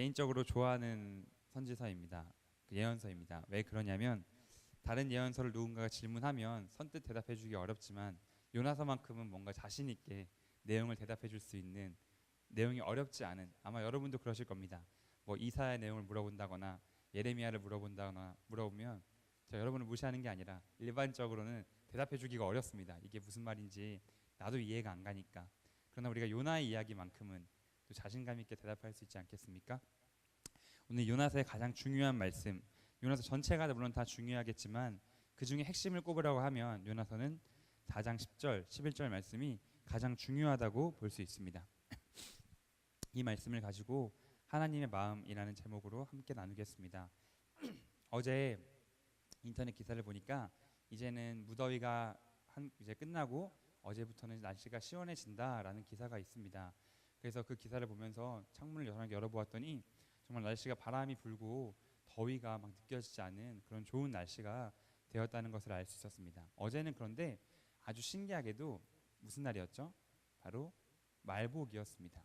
개인적으로 좋아하는 선지서입니다. 그 예언서입니다. 왜 그러냐면 다른 예언서를 누군가가 질문하면 선뜻 대답해주기 어렵지만 요나서만큼은 뭔가 자신 있게 내용을 대답해줄 수 있는 내용이 어렵지 않은, 아마 여러분도 그러실 겁니다. 뭐 이사야의 내용을 물어본다거나 예레미야를 물어본다거나 물어보면 저 여러분을 무시하는 게 아니라 일반적으로는 대답해주기가 어렵습니다. 이게 무슨 말인지 나도 이해가 안 가니까. 그러나 우리가 요나의 이야기만큼은 또 자신감 있게 대답할 수 있지 않겠습니까? 오늘 요나서의 가장 중요한 말씀, 요나서 전체가 물론 다 중요하겠지만 그 중에 핵심을 꼽으라고 하면 요나서는 4장 10절, 11절 말씀이 가장 중요하다고 볼 수 있습니다. 이 말씀을 가지고 하나님의 마음이라는 제목으로 함께 나누겠습니다. 어제 인터넷 기사를 보니까 이제는 무더위가 이제 끝나고 어제부터는 날씨가 시원해진다라는 기사가 있습니다. 그래서 그 기사를 보면서 창문을 열어보았더니 정말 날씨가 바람이 불고 더위가 막 느껴지지 않은 그런 좋은 날씨가 되었다는 것을 알 수 있었습니다. 어제는 그런데 아주 신기하게도 무슨 날이었죠? 바로 말복이었습니다.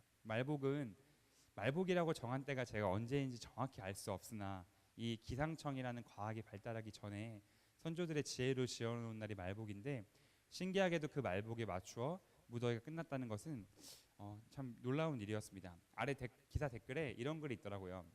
말복이라고 정한 때가 제가 언제인지 정확히 알 수 없으나 이 기상청이라는 과학이 발달하기 전에 선조들의 지혜로 지어놓은 날이 말복인데, 신기하게도 그 말복에 맞추어 무더위가 끝났다는 것은 참 놀라운 일이었습니다. 아래 기사 댓글에 이런 글이 있더라고요.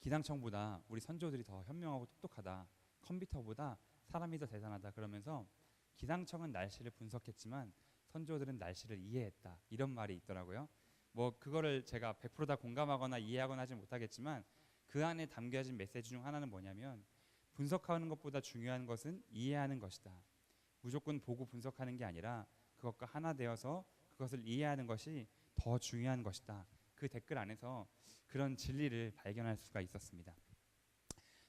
기상청보다 우리 선조들이 더 현명하고 똑똑하다. 컴퓨터보다 사람이 더 대단하다. 그러면서 기상청은 날씨를 분석했지만 선조들은 날씨를 이해했다. 이런 말이 있더라고요. 뭐 그거를 제가 100%다 공감하거나 이해하거나 하지 못하겠지만 그 안에 담겨진 메시지 중 하나는 뭐냐면 분석하는 것보다 중요한 것은 이해하는 것이다. 무조건 보고 분석하는 게 아니라 그것과 하나 되어서 그것을 이해하는 것이 더 중요한 것이다. 그 댓글 안에서 그런 진리를 발견할 수가 있었습니다.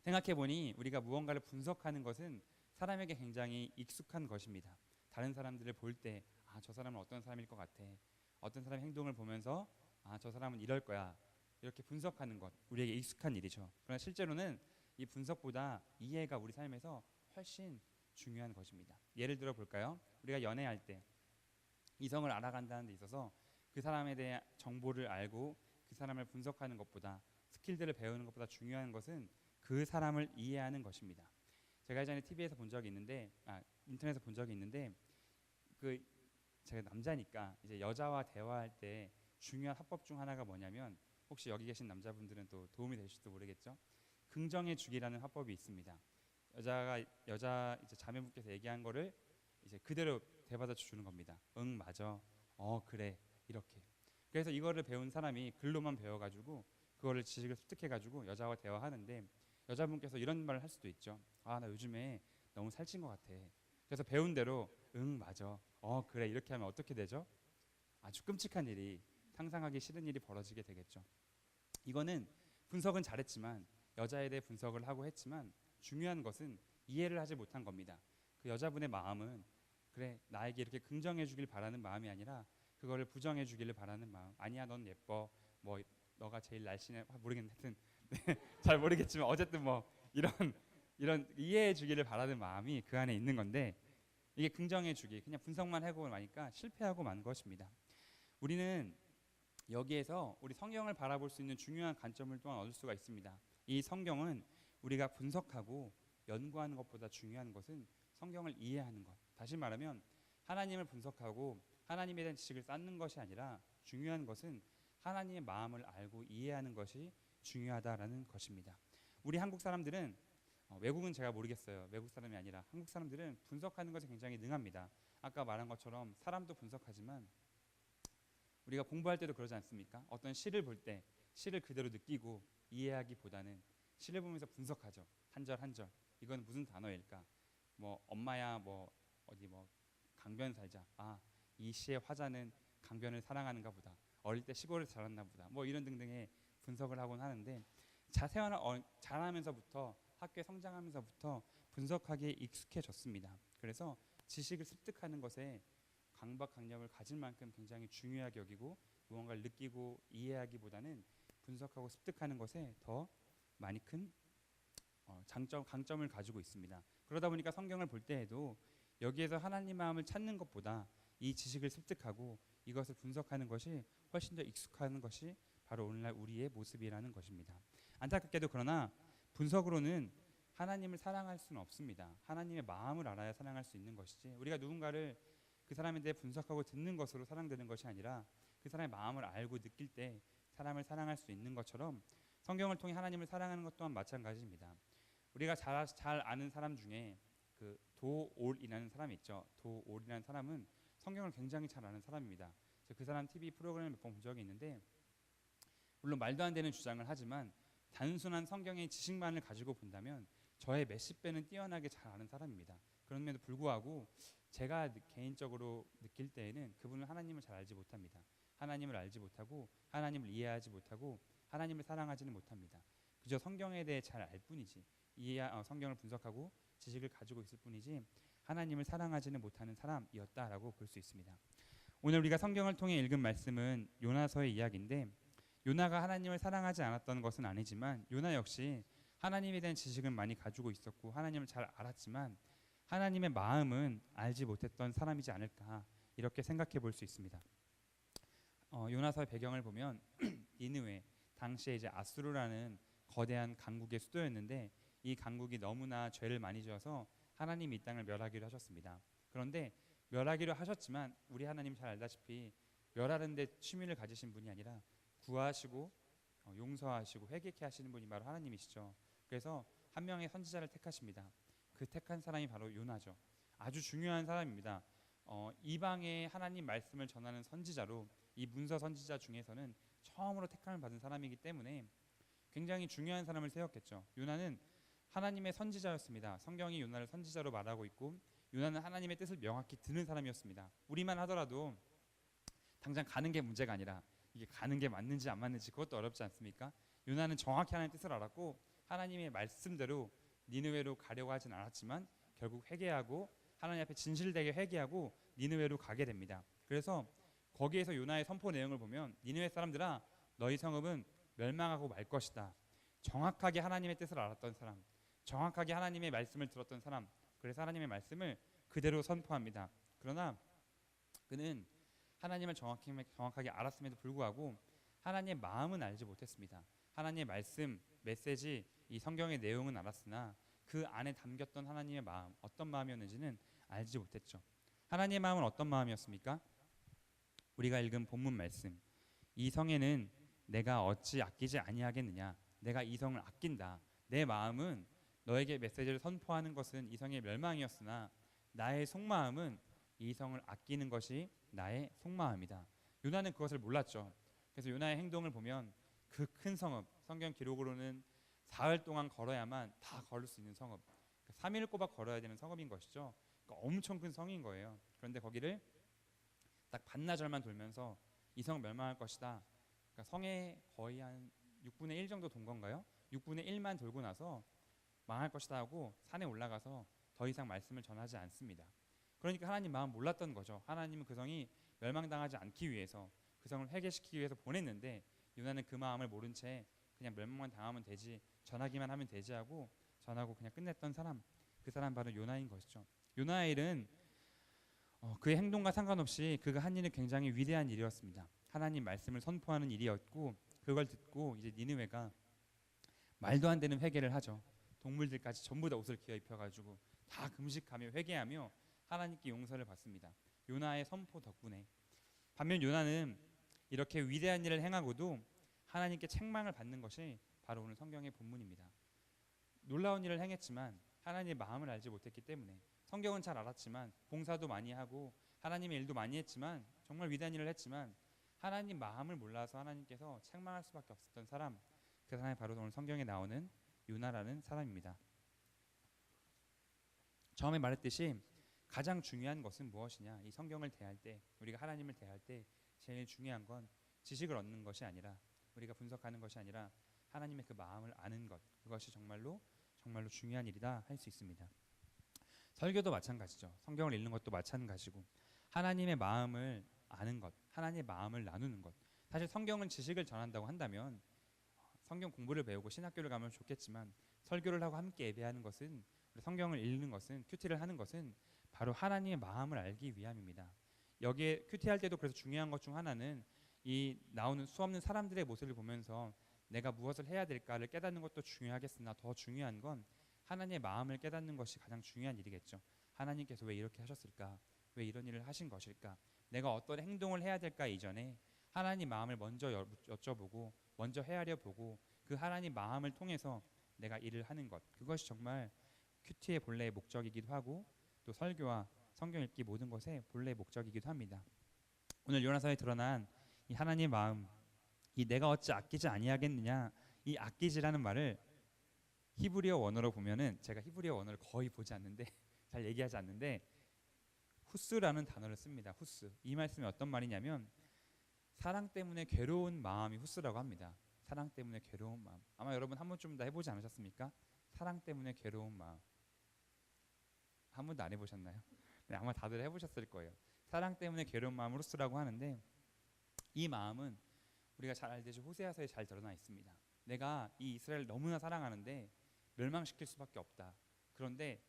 생각해보니 우리가 무언가를 분석하는 것은 사람에게 굉장히 익숙한 것입니다. 다른 사람들을 볼 때 저 사람은 어떤 사람일 것 같아. 어떤 사람의 행동을 보면서 저 사람은 이럴 거야. 이렇게 분석하는 것, 우리에게 익숙한 일이죠. 그러나 실제로는 이 분석보다 이해가 우리 삶에서 훨씬 중요한 것입니다. 예를 들어 볼까요? 우리가 연애할 때 이성을 알아간다는 데 있어서 그 사람에 대한 정보를 알고 그 사람을 분석하는 것보다, 스킬들을 배우는 것보다 중요한 것은 그 사람을 이해하는 것입니다. 제가 예전에 TV에서 본 적이 있는데, 인터넷에서 본 적이 있는데, 제가 남자니까 이제 여자와 대화할 때 중요한 화법 중 하나가 뭐냐면, 혹시 여기 계신 남자분들은 또 도움이 되실지도 모르겠죠. 긍정의 주기라는 화법이 있습니다. 여자 이제 자매분께서 얘기한 거를 이제 그대로 되받아 주는 겁니다. 응, 맞아. 그래. 이렇게. 그래서 이거를 배운 사람이 글로만 배워가지고 그거를 지식을 습득해가지고 여자와 대화하는데, 여자분께서 이런 말을 할 수도 있죠. 나 요즘에 너무 살찐 것 같아. 그래서 배운 대로 응, 맞아. 그래. 이렇게 하면 어떻게 되죠? 아주 끔찍한 일이, 상상하기 싫은 일이 벌어지게 되겠죠. 이거는 분석은 잘했지만, 여자에 대해 분석을 하고 했지만 중요한 것은 이해를 하지 못한 겁니다. 그 여자분의 마음은 그래, 나에게 이렇게 긍정해 주길 바라는 마음이 아니라 그거를 부정해 주기를 바라는 마음. 아니야, 넌 예뻐. 뭐 너가 제일 날씬해. 모르겠는데 하여튼 잘 모르겠지만 어쨌든 뭐 이런 이해해 주기를 바라는 마음이 그 안에 있는 건데, 이게 긍정해 주기, 그냥 분석만 하고 나니까 실패하고 만 것입니다. 우리는 여기에서 우리 성경을 바라볼 수 있는 중요한 관점을 또한 얻을 수가 있습니다. 이 성경은 우리가 분석하고 연구하는 것보다 중요한 것은 성경을 이해하는 것. 다시 말하면 하나님을 분석하고 하나님에 대한 지식을 쌓는 것이 아니라 중요한 것은 하나님의 마음을 알고 이해하는 것이 중요하다라는 것입니다. 우리 한국 사람들은, 외국은 제가 모르겠어요. 외국 사람이 아니라 한국 사람들은 분석하는 것에 굉장히 능합니다. 아까 말한 것처럼 사람도 분석하지만 우리가 공부할 때도 그러지 않습니까? 어떤 시를 볼 때 시를 그대로 느끼고 이해하기보다는 시를 보면서 분석하죠. 한 절 한 절. 이건 무슨 단어일까? 뭐 엄마야 뭐 어디 뭐 강변 살자. 이 시의 화자는 강변을 사랑하는가 보다. 어릴 때 시골을 자랐나 보다. 뭐 이런 등등의 분석을 하곤 하는데, 자라면서부터 학교에 성장하면서부터 분석하기에 익숙해졌습니다. 그래서 지식을 습득하는 것에 강박강력을 가질 만큼 굉장히 중요하게 여기고, 무언가를 느끼고 이해하기보다는 분석하고 습득하는 것에 더 많이 큰 강점을 가지고 있습니다. 그러다 보니까 성경을 볼 때에도 여기에서 하나님 마음을 찾는 것보다 이 지식을 습득하고 이것을 분석하는 것이 훨씬 더 익숙한 것이 바로 오늘날 우리의 모습이라는 것입니다. 안타깝게도 그러나 분석으로는 하나님을 사랑할 수는 없습니다. 하나님의 마음을 알아야 사랑할 수 있는 것이지, 우리가 누군가를 그 사람에 대해 분석하고 듣는 것으로 사랑되는 것이 아니라 그 사람의 마음을 알고 느낄 때 사람을 사랑할 수 있는 것처럼 성경을 통해 하나님을 사랑하는 것 또한 마찬가지입니다. 우리가 잘 아는 사람 중에 그 도올이라는 사람이 있죠. 도올이라는 사람은 성경을 굉장히 잘 아는 사람입니다. 그 사람 TV 프로그램을 몇 번 본 적이 있는데, 물론 말도 안 되는 주장을 하지만 단순한 성경의 지식만을 가지고 본다면 저의 몇십 배는 뛰어나게 잘 아는 사람입니다. 그럼에도 불구하고 제가 개인적으로 느낄 때에는 그분은 하나님을 잘 알지 못합니다. 하나님을 알지 못하고 하나님을 이해하지 못하고 하나님을 사랑하지는 못합니다. 그저 성경에 대해 잘 알 뿐이지, 성경을 분석하고 지식을 가지고 있을 뿐이지 하나님을 사랑하지는 못하는 사람이었다라고 볼 수 있습니다. 오늘 우리가 성경을 통해 읽은 말씀은 요나서의 이야기인데, 요나가 하나님을 사랑하지 않았던 것은 아니지만 요나 역시 하나님에 대한 지식은 많이 가지고 있었고 하나님을 잘 알았지만 하나님의 마음은 알지 못했던 사람이지 않을까, 이렇게 생각해 볼 수 있습니다. 요나서의 배경을 보면 니느웨, 당시에 이제 아수르라는 거대한 강국의 수도였는데, 이 강국이 너무나 죄를 많이 지어서 하나님이 이 땅을 멸하기로 하셨습니다. 그런데 멸하기로 하셨지만 우리 하나님 잘 알다시피 멸하는 데 취미를 가지신 분이 아니라 구하시고 용서하시고 회개케 하시는 분이 바로 하나님이시죠. 그래서 한 명의 선지자를 택하십니다. 그 택한 사람이 바로 요나죠. 아주 중요한 사람입니다. 이방의 하나님 말씀을 전하는 선지자로, 이 문서 선지자 중에서는 처음으로 택함을 받은 사람이기 때문에 굉장히 중요한 사람을 세웠겠죠. 요나는 하나님의 선지자였습니다. 성경이 요나를 선지자로 말하고 있고 요나는 하나님의 뜻을 명확히 듣는 사람이었습니다. 우리만 하더라도 당장 가는 게 문제가 아니라 이게 가는 게 맞는지 안 맞는지 그것도 어렵지 않습니까? 요나는 정확히 하나님의 뜻을 알았고 하나님의 말씀대로 니느웨로 가려고 하진 않았지만 결국 회개하고 하나님 앞에 진실되게 회개하고 니느웨로 가게 됩니다. 그래서 거기에서 요나의 선포 내용을 보면, 니느웨 사람들아 너희 성읍은 멸망하고 말 것이다. 정확하게 하나님의 뜻을 알았던 사람, 정확하게 하나님의 말씀을 들었던 사람, 그래서 하나님의 말씀을 그대로 선포합니다. 그러나 그는 하나님을 정확하게 알았음에도 불구하고 하나님의 마음은 알지 못했습니다. 하나님의 말씀, 메시지, 이 성경의 내용은 알았으나 그 안에 담겼던 하나님의 마음, 어떤 마음이었는지는 알지 못했죠. 하나님의 마음은 어떤 마음이었습니까? 우리가 읽은 본문 말씀, 이 성에는 내가 어찌 아끼지 아니하겠느냐, 내가 이 성을 아낀다. 내 마음은 너에게 메시지를 선포하는 것은 이 성의 멸망이었으나 나의 속마음은 이 성을 아끼는 것이 나의 속마음이다. 요나는 그것을 몰랐죠. 그래서 요나의 행동을 보면 그 큰 성읍, 성경 기록으로는 사흘 동안 걸어야만 다 걸을 수 있는 성읍, 3일 꼬박 걸어야 되는 성읍인 것이죠. 그러니까 엄청 큰 성인 거예요. 그런데 거기를 딱 반나절만 돌면서 이 성 멸망할 것이다. 그러니까 성에 거의 한 6분의 1 정도 돈 건가요? 6분의 1만 돌고 나서 망할 것이다 하고 산에 올라가서 더 이상 말씀을 전하지 않습니다. 그러니까 하나님 마음 몰랐던 거죠. 하나님은 그 성이 멸망당하지 않기 위해서 그 성을 회개시키기 위해서 보냈는데 요나는 그 마음을 모른 채 그냥 멸망만 당하면 되지, 전하기만 하면 되지 하고 전하고 그냥 끝냈던 사람, 그 사람 바로 요나인 것이죠. 요나의 일은 그의 행동과 상관없이 그가 한 일은 굉장히 위대한 일이었습니다. 하나님 말씀을 선포하는 일이었고, 그걸 듣고 이제 니느웨가 말도 안 되는 회개를 하죠. 동물들까지 전부 다 옷을 기어 입혀가지고 다 금식하며 회개하며 하나님께 용서를 받습니다. 요나의 선포 덕분에. 반면 요나는 이렇게 위대한 일을 행하고도 하나님께 책망을 받는 것이 바로 오늘 성경의 본문입니다. 놀라운 일을 행했지만 하나님의 마음을 알지 못했기 때문에, 성경은 잘 알았지만 봉사도 많이 하고 하나님의 일도 많이 했지만 정말 위대한 일을 했지만 하나님 마음을 몰라서 하나님께서 책망할 수밖에 없었던 사람, 그 사람이 바로 오늘 성경에 나오는 요나라는 사람입니다. 처음에 말했듯이 가장 중요한 것은 무엇이냐, 이 성경을 대할 때, 우리가 하나님을 대할 때 제일 중요한 건 지식을 얻는 것이 아니라, 우리가 분석하는 것이 아니라 하나님의 그 마음을 아는 것, 그것이 정말로 중요한 일이다 할 수 있습니다. 설교도 마찬가지죠. 성경을 읽는 것도 마찬가지고 하나님의 마음을 아는 것, 하나님의 마음을 나누는 것. 사실 성경은 지식을 전한다고 한다면 성경 공부를 배우고 신학교를 가면 좋겠지만, 설교를 하고 함께 예배하는 것은, 성경을 읽는 것은, 큐티를 하는 것은 바로 하나님의 마음을 알기 위함입니다. 여기에 큐티할 때도 그래서 중요한 것 중 하나는 이 나오는 수없는 사람들의 모습을 보면서 내가 무엇을 해야 될까를 깨닫는 것도 중요하겠으나 더 중요한 건 하나님의 마음을 깨닫는 것이 가장 중요한 일이겠죠. 하나님께서 왜 이렇게 하셨을까? 왜 이런 일을 하신 것일까? 내가 어떤 행동을 해야 될까 이전에 하나님 마음을 먼저 여쭤보고 먼저 헤아려 보고 그 하나님 마음을 통해서 내가 일을 하는 것, 그것이 정말 큐티의 본래의 목적이기도 하고 또 설교와 성경 읽기 모든 것의 본래의 목적이기도 합니다. 오늘 요나서에 드러난 이 하나님 마음, 이 내가 어찌 아끼지 아니하겠느냐, 이 아끼지라는 말을 히브리어 원어로 보면은, 제가 히브리어 원어를 거의 보지 않는데 잘 얘기하지 않는데 후스라는 단어를 씁니다. 후스. 이 말씀이 어떤 말이냐면 사랑 때문에 괴로운 마음이 후스라고 합니다. 사랑 때문에 괴로운 마음. 아마 여러분 한 번쯤 다 해보지 않으셨습니까? 사랑 때문에 괴로운 마음. 한 번도 안 해보셨나요? 네, 아마 다들 해보셨을 거예요. 사랑 때문에 괴로운 마음을 후스라고 하는데 이 마음은 우리가 잘 알듯이 호세아서에 잘 드러나 있습니다. 내가 이 이스라엘을 너무나 사랑하는데 멸망시킬 수밖에 없다. 그런데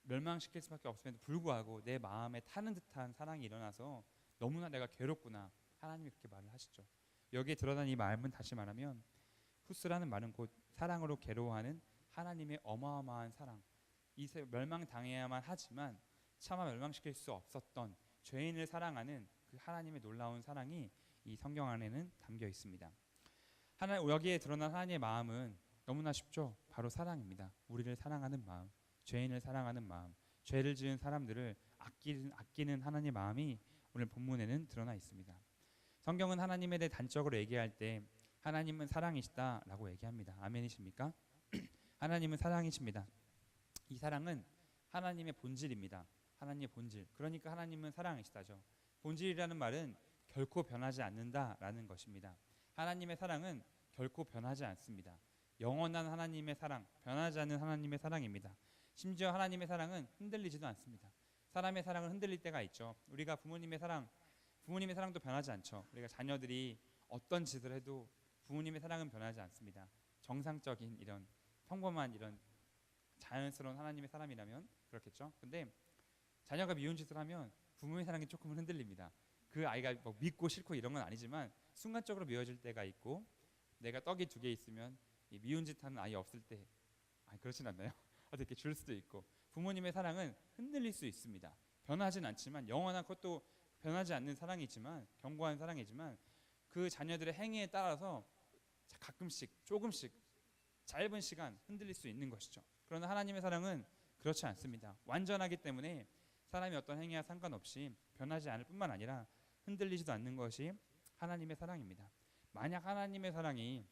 멸망시킬 수밖에 없음에도 불구하고 내 마음에 타는 듯한 사랑이 일어나서 너무나 내가 괴롭구나. 하나님이 그렇게 말을 하시죠. 여기에 드러난 이 마음은 다시 말하면 후스라는 말은 곧 사랑으로 괴로워하는 하나님의 어마어마한 사랑. 이 멸망당해야만 하지만 차마 멸망시킬 수 없었던 죄인을 사랑하는 그 하나님의 놀라운 사랑이 이 성경 안에는 담겨 있습니다. 여기에 드러난 하나님의 마음은 너무나 쉽죠. 바로 사랑입니다. 우리를 사랑하는 마음, 죄인을 사랑하는 마음, 죄를 지은 사람들을 아끼는 하나님의 마음이 오늘 본문에는 드러나 있습니다. 성경은 하나님에 대해 단적으로 얘기할 때 하나님은 사랑이시다라고 얘기합니다. 아멘이십니까? 하나님은 사랑이십니다. 이 사랑은 하나님의 본질입니다. 하나님의 본질. 그러니까 하나님은 사랑이시다죠. 본질이라는 말은 결코 변하지 않는다라는 것입니다. 하나님의 사랑은 결코 변하지 않습니다. 영원한 하나님의 사랑, 변하지 않는 하나님의 사랑입니다. 심지어 하나님의 사랑은 흔들리지도 않습니다. 사람의 사랑은 흔들릴 때가 있죠. 우리가 부모님의 사랑도 변하지 않죠. 우리가 자녀들이 어떤 짓을 해도 부모님의 사랑은 변하지 않습니다. 정상적인 이런 평범한 이런 자연스러운 하나님의 사람이라면 그렇겠죠. 근데 자녀가 미운 짓을 하면 부모의 사랑이 조금은 흔들립니다. 그 아이가 뭐 믿고 싫고 이런 건 아니지만 순간적으로 미워질 때가 있고, 내가 떡이 2개 있으면 이 미운 짓 하는 아이 없을 때 그렇진 않나요? 어떻게 줄 수도 있고, 부모님의 사랑은 흔들릴 수 있습니다. 변하진 않지만, 영원한 것도 변하지 않는 사랑이지만, 견고한 사랑이지만 그 자녀들의 행위에 따라서 가끔씩 조금씩 짧은 시간 흔들릴 수 있는 것이죠. 그러나 하나님의 사랑은 그렇지 않습니다. 완전하기 때문에 사람이 어떤 행위와 상관없이 변하지 않을 뿐만 아니라 흔들리지도 않는 것이 하나님의 사랑입니다. 만약 하나님의 사랑이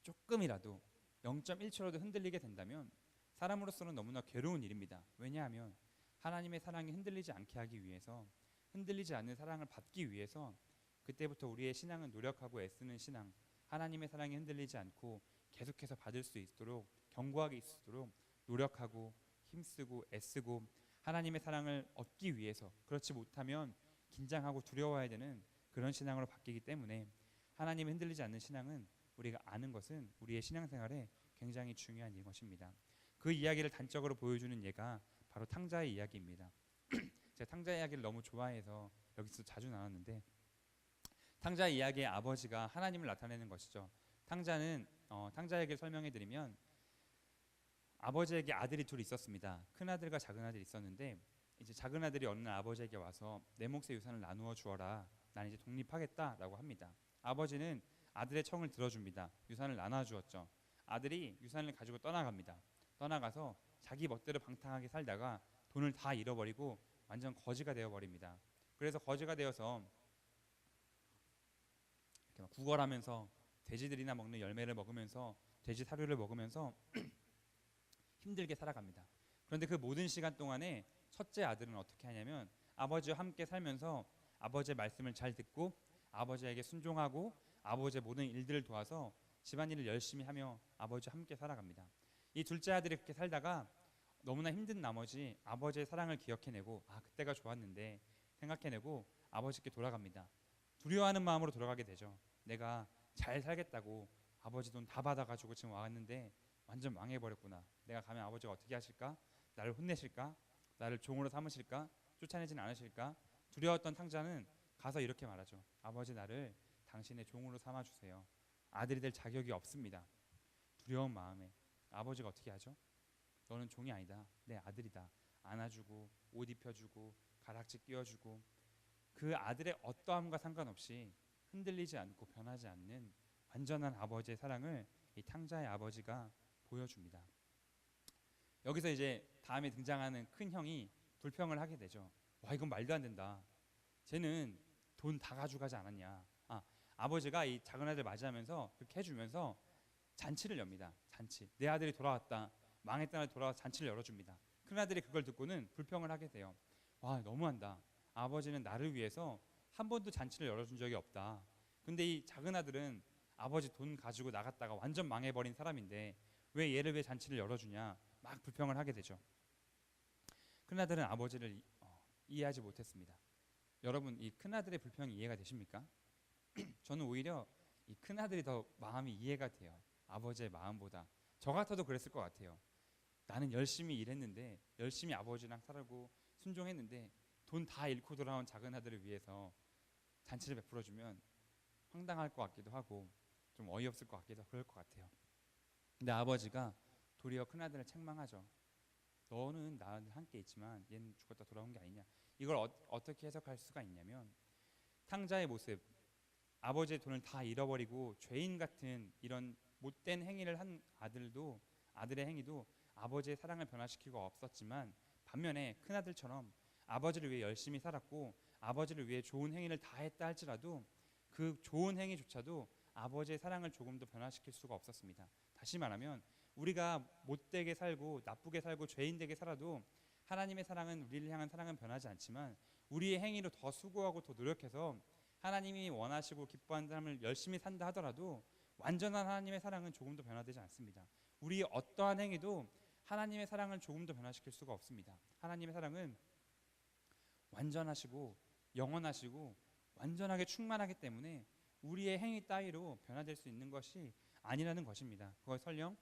조금이라도 0.1초라도 흔들리게 된다면 사람으로서는 너무나 괴로운 일입니다. 왜냐하면 하나님의 사랑이 흔들리지 않게 하기 위해서, 흔들리지 않는 사랑을 받기 위해서 그때부터 우리의 신앙은 노력하고 애쓰는 신앙, 하나님의 사랑이 흔들리지 않고 계속해서 받을 수 있도록, 견고하게 있도록 노력하고 힘쓰고 애쓰고 하나님의 사랑을 얻기 위해서, 그렇지 못하면 긴장하고 두려워해야 되는 그런 신앙으로 바뀌기 때문에 하나님이 흔들리지 않는 신앙은, 우리가 아는 것은 우리의 신앙생활에 굉장히 중요한 것입니다. 그 이야기를 단적으로 보여주는 예가 바로 탕자의 이야기입니다. 제가 탕자 이야기를 너무 좋아해서 여기서 자주 나왔는데, 탕자 이야기의 아버지가 하나님을 나타내는 것이죠. 탕자는 탕자 얘기를 설명해드리면, 아버지에게 아들이 둘 있었습니다. 큰 아들과 작은 아들이 있었는데, 이제 작은 아들이 어느 날 아버지에게 와서 내 몫의 유산을 나누어 주어라. 난 이제 독립하겠다라고 합니다. 아버지는 아들의 청을 들어줍니다. 유산을 나눠 주었죠. 아들이 유산을 가지고 떠나갑니다. 떠나가서 자기 멋대로 방탕하게 살다가 돈을 다 잃어버리고 완전 거지가 되어버립니다. 그래서 거지가 되어서 이렇게 막 구걸하면서 돼지들이나 먹는 열매를 먹으면서, 돼지 사료를 먹으면서 힘들게 살아갑니다. 그런데 그 모든 시간 동안에 첫째 아들은 어떻게 하냐면 아버지와 함께 살면서 아버지의 말씀을 잘 듣고 아버지에게 순종하고 아버지의 모든 일들을 도와서 집안일을 열심히 하며 아버지와 함께 살아갑니다. 이 둘째 아들이 그렇게 살다가 너무나 힘든 나머지 아버지의 사랑을 기억해내고, 그때가 좋았는데 생각해내고 아버지께 돌아갑니다. 두려워하는 마음으로 돌아가게 되죠. 내가 잘 살겠다고 아버지 돈 다 받아가지고 지금 왔는데 완전 망해버렸구나. 내가 가면 아버지가 어떻게 하실까? 나를 혼내실까? 나를 종으로 삼으실까? 쫓아내진 않으실까? 두려웠던 탕자는 가서 이렇게 말하죠. 아버지, 나를 당신의 종으로 삼아주세요. 아들이 될 자격이 없습니다. 두려운 마음에 아버지가 어떻게 하죠? 너는 종이 아니다. 내 아들이다. 안아주고 옷 입혀주고 가락지 끼워주고 그 아들의 어떠함과 상관없이 흔들리지 않고 변하지 않는 완전한 아버지의 사랑을 이 탕자의 아버지가 보여줍니다. 여기서 이제 다음에 등장하는 큰 형이 불평을 하게 되죠. 와, 이건 말도 안 된다. 쟤는 돈 다 가져가지 않았냐. 아버지가 이 작은 아들 맞이하면서 그렇게 해주면서 잔치를 엽니다. 잔치. 내 아들이 돌아왔다. 망했던 아들 돌아와서 잔치를 열어줍니다. 큰 아들이 그걸 듣고는 불평을 하게 돼요. 와, 너무한다. 아버지는 나를 위해서 한 번도 잔치를 열어준 적이 없다. 근데 이 작은 아들은 아버지 돈 가지고 나갔다가 완전 망해버린 사람인데 왜 얘를 왜 잔치를 열어주냐, 막 불평을 하게 되죠. 큰 아들은 아버지를 이해하지 못했습니다. 여러분, 이 큰 아들의 불평이 이해가 되십니까? 저는 오히려 이 큰 아들이 더 마음이 이해가 돼요. 아버지의 마음보다. 저 같아도 그랬을 것 같아요. 나는 열심히 일했는데, 열심히 아버지랑 살고 순종했는데 돈 다 잃고 돌아온 작은 아들을 위해서 잔치를 베풀어주면 황당할 것 같기도 하고 좀 어이없을 것 같기도 그럴 것 같아요. 근데 아버지가 도리어 큰 아들을 책망하죠. 너는 나와 함께 있지만 얘는 죽었다 돌아온 게 아니냐. 이걸 어떻게 해석할 수가 있냐면, 탕자의 모습, 아버지의 돈을 다 잃어버리고 죄인 같은 이런 못된 행위를 한 아들의 행위도 아버지의 사랑을 변화시키고 없었지만, 반면에 큰아들처럼 아버지를 위해 열심히 살았고 아버지를 위해 좋은 행위를 다 했다 할지라도 그 좋은 행위조차도 아버지의 사랑을 조금 더 변화시킬 수가 없었습니다. 다시 말하면 우리가 못되게 살고 나쁘게 살고 죄인되게 살아도 하나님의 사랑은, 우리를 향한 사랑은 변하지 않지만 우리의 행위로 더 수고하고 더 노력해서 하나님이 원하시고 기뻐하는 삶을 열심히 산다 하더라도 완전한 하나님의 사랑은 조금도 변화되지 않습니다. 우리의 어떠한 행위도 하나님의 사랑을 조금도 변화시킬 수가 없습니다. 하나님의 사랑은 완전하시고 영원하시고 완전하게 충만하기 때문에 우리의 행위 따위로 변화될 수 있는 것이 아니라는 것입니다. 그걸 설령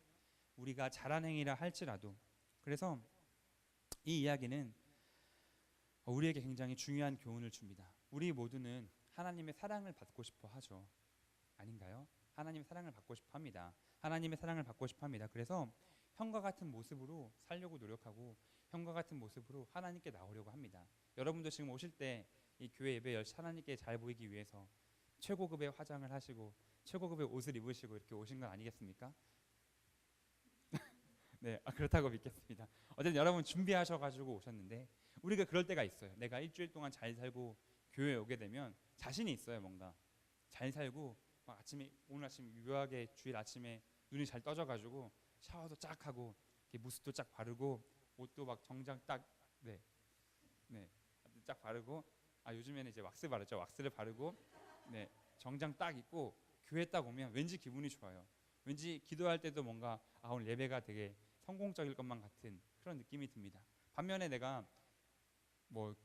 우리가 잘한 행위라 할지라도. 그래서 이 이야기는 우리에게 굉장히 중요한 교훈을 줍니다. 우리 모두는 하나님의 사랑을 받고 싶어 하죠. 아닌가요? 하나님의 사랑을 받고 싶어 합니다. 하나님의 사랑을 받고 싶어 합니다. 그래서 형과 같은 모습으로 살려고 노력하고 형과 같은 모습으로 하나님께 나오려고 합니다. 여러분도 지금 오실 때 이 교회 예배 하나님께 잘 보이기 위해서 최고급의 화장을 하시고 최고급의 옷을 입으시고 이렇게 오신 건 아니겠습니까? 네, 그렇다고 믿겠습니다. 어쨌든 여러분 준비하셔가지고 오셨는데, 우리가 그럴 때가 있어요. 내가 일주일 동안 잘 살고 교회에 오게 되면 자신이 있어요. 뭔가 잘 살고 막 아침에, 오늘 아침 유효하게 주일 아침에 눈이 잘 떠져가지고 샤워도 쫙 하고 무스도 쫙 바르고 옷도 막 정장 딱 쫙 바르고, 요즘에는 이제 왁스 바르죠. 왁스를 바르고 정장 딱 입고 교회 딱 오면 왠지 기분이 좋아요. 왠지 기도할 때도 뭔가 오늘 예배가 되게 성공적일 것만 같은 그런 느낌이 듭니다. 반면에 내가 뭐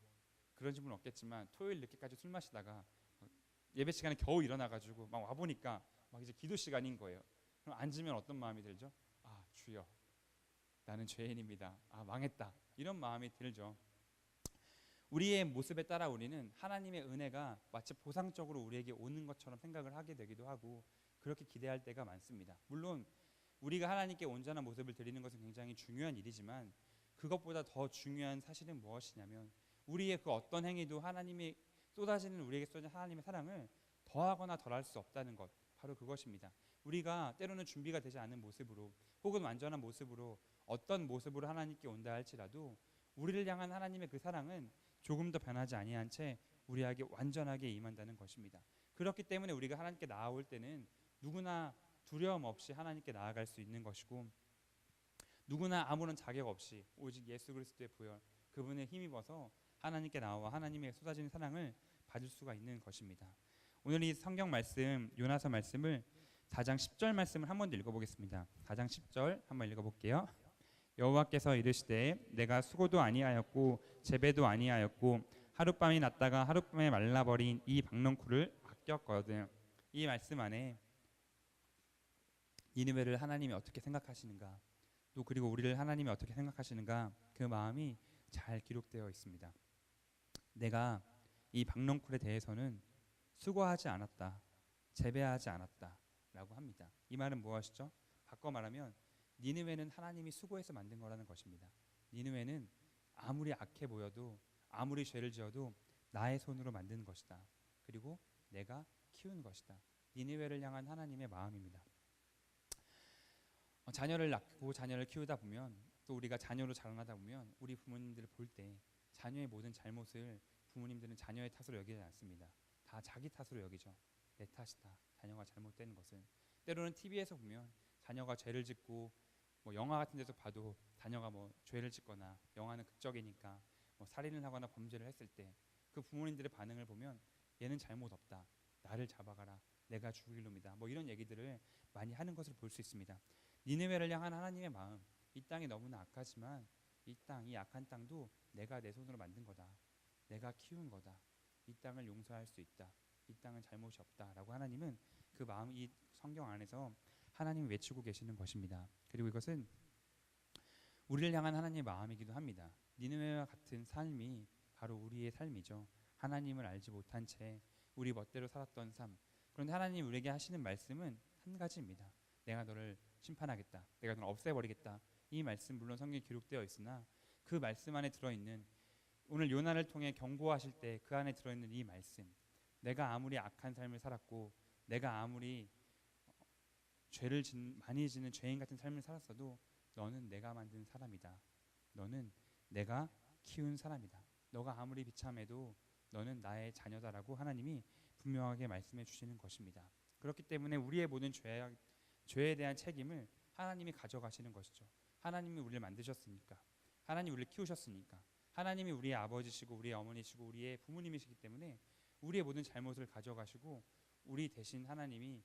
그런 집은 없겠지만 토요일 늦게까지 술 마시다가 예배 시간에 겨우 일어나가지고 막 와보니까 막 이제 기도 시간인 거예요. 그럼 앉으면 어떤 마음이 들죠? 주여, 나는 죄인입니다. 망했다. 이런 마음이 들죠. 우리의 모습에 따라 우리는 하나님의 은혜가 마치 보상적으로 우리에게 오는 것처럼 생각을 하게 되기도 하고 그렇게 기대할 때가 많습니다. 물론 우리가 하나님께 온전한 모습을 드리는 것은 굉장히 중요한 일이지만 그것보다 더 중요한 사실은 무엇이냐면, 우리의 그 어떤 행위도 하나님이 쏟아지는, 우리에게 쏟아지는 하나님의 사랑을 더하거나 덜할 수 없다는 것, 바로 그것입니다. 우리가 때로는 준비가 되지 않은 모습으로 혹은 완전한 모습으로 어떤 모습으로 하나님께 온다 할지라도 우리를 향한 하나님의 그 사랑은 조금 더 변하지 아니한 채 우리에게 완전하게 임한다는 것입니다. 그렇기 때문에 우리가 하나님께 나아올 때는 누구나 두려움 없이 하나님께 나아갈 수 있는 것이고, 누구나 아무런 자격 없이 오직 예수 그리스도의 보혈, 그분의 힘입어서 하나님께 나와 하나님의 쏟아지는 사랑을 받을 수가 있는 것입니다. 오늘 이 성경 말씀, 요나서 말씀을 4장 10절 말씀을 한 번 더 읽어보겠습니다. 4장 10절 한번 읽어볼게요. 여호와께서 이르시되 내가 수고도 아니하였고 재배도 아니하였고 하룻밤이 났다가 하룻밤에 말라버린 이 박넝쿨을 아꼈거든. 이 말씀 안에 니느웨를 하나님이 어떻게 생각하시는가, 또 그리고 우리를 하나님이 어떻게 생각하시는가, 그 마음이 잘 기록되어 있습니다. 내가 이 박넝쿨에 대해서는 수고하지 않았다, 재배하지 않았다라고 합니다. 이 말은 무엇이죠? 바꿔 말하면 니느웨는 하나님이 수고해서 만든 거라는 것입니다. 니느웨는 아무리 악해 보여도 아무리 죄를 지어도 나의 손으로 만든 것이다. 그리고 내가 키운 것이다. 니느웨를 향한 하나님의 마음입니다. 자녀를 낳고 자녀를 키우다 보면 또 우리가 자녀로 자라나다 보면 우리 부모님들을 볼 때 자녀의 모든 잘못을 부모님들은 자녀의 탓으로 여기지 않습니다. 다 자기 탓으로 여기죠. 내 탓이다. 자녀가 잘못된 것은. 때로는 TV에서 보면 자녀가 죄를 짓고 뭐 영화 같은 데서 봐도 자녀가 뭐 죄를 짓거나 영화는 극적이니까 뭐 살인을 하거나 범죄를 했을 때 그 부모님들의 반응을 보면 얘는 잘못 없다. 나를 잡아가라. 내가 죽일 놈이다. 뭐 이런 얘기들을 많이 하는 것을 볼 수 있습니다. 니느웨를 향한 하나님의 마음. 이 땅이 너무나 악하지만 이 땅, 이 악한 땅도 내가 내 손으로 만든 거다. 내가 키운 거다. 이 땅을 용서할 수 있다. 이 땅은 잘못이 없다라고 하나님은 그 마음, 이 성경 안에서 하나님이 외치고 계시는 것입니다. 그리고 이것은 우리를 향한 하나님의 마음이기도 합니다. 니느웨와 같은 삶이 바로 우리의 삶이죠. 하나님을 알지 못한 채 우리 멋대로 살았던 삶. 그런데 하나님 우리에게 하시는 말씀은 한 가지입니다. 내가 너를 심판하겠다. 내가 너를 없애버리겠다. 이 말씀 물론 성경에 기록되어 있으나 그 말씀 안에 들어있는 오늘 요나를 통해 경고하실 때 그 안에 들어있는 이 말씀, 내가 아무리 악한 삶을 살았고 내가 아무리 많이 짓는 죄인 같은 삶을 살았어도 너는 내가 만든 사람이다. 너는 내가 키운 사람이다. 너가 아무리 비참해도 너는 나의 자녀다라고 하나님이 분명하게 말씀해 주시는 것입니다. 그렇기 때문에 우리의 모든 죄에 대한 책임을 하나님이 가져가시는 것이죠. 하나님이 우리를 만드셨으니까, 하나님이 우리를 키우셨으니까, 하나님이 우리의 아버지시고 우리의 어머니시고 우리의 부모님이시기 때문에 우리의 모든 잘못을 가져가시고 우리 대신 하나님이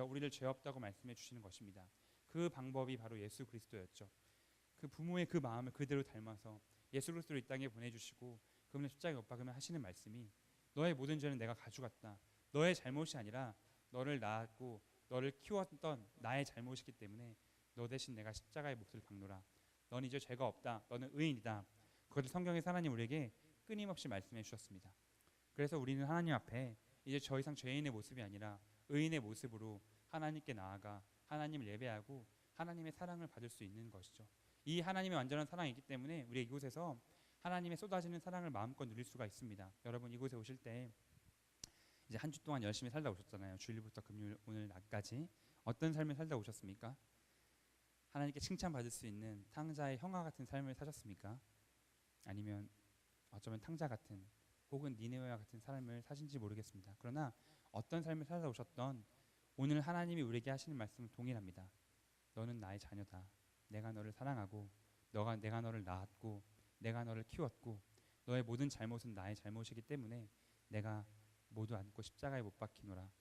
우리를 죄 없다고 말씀해 주시는 것입니다. 그 방법이 바로 예수 그리스도였죠. 그 부모의 그 마음을 그대로 닮아서 예수 그리스도를 이 땅에 보내주시고 그분의 십자가에 못 박으면 하시는 말씀이 너의 모든 죄는 내가 가져갔다. 너의 잘못이 아니라 너를 낳았고 너를 키웠던 나의 잘못이기 때문에 너 대신 내가 십자가의 몫을 박노라. 넌 이제 죄가 없다. 너는 의인이다. 그것을 성경에서 하나님 우리에게 끊임없이 말씀해 주셨습니다. 그래서 우리는 하나님 앞에 이제 더 이상 죄인의 모습이 아니라 의인의 모습으로 하나님께 나아가 하나님을 예배하고 하나님의 사랑을 받을 수 있는 것이죠. 이 하나님의 완전한 사랑이 있기 때문에 우리 이곳에서 하나님의 쏟아지는 사랑을 마음껏 누릴 수가 있습니다. 여러분 이곳에 오실 때 이제 한 주 동안 열심히 살다 오셨잖아요. 주일부터 금요일 오늘 낮까지 어떤 삶을 살다 오셨습니까? 하나님께 칭찬받을 수 있는 탕자의 형아 같은 삶을 사셨습니까? 아니면 어쩌면 탕자 같은 혹은 니느웨와 같은 삶을 사신지 모르겠습니다. 그러나 어떤 삶을 살다 오셨던 오늘 하나님이 우리에게 하시는 말씀은 동일합니다. 너는 나의 자녀다. 내가 너를 사랑하고 내가 너를 낳았고 내가 너를 키웠고 너의 모든 잘못은 나의 잘못이기 때문에 내가 모두 안고 십자가에 못 박히노라.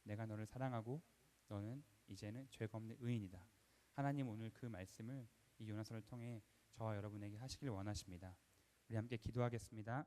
내가 너를 사랑하고 너는 이제는 죄가 없는 의인이다. 하나님 오늘 그 말씀을 이 요나서를 통해 저와 여러분에게 하시길 원하십니다. 우리 함께 기도하겠습니다.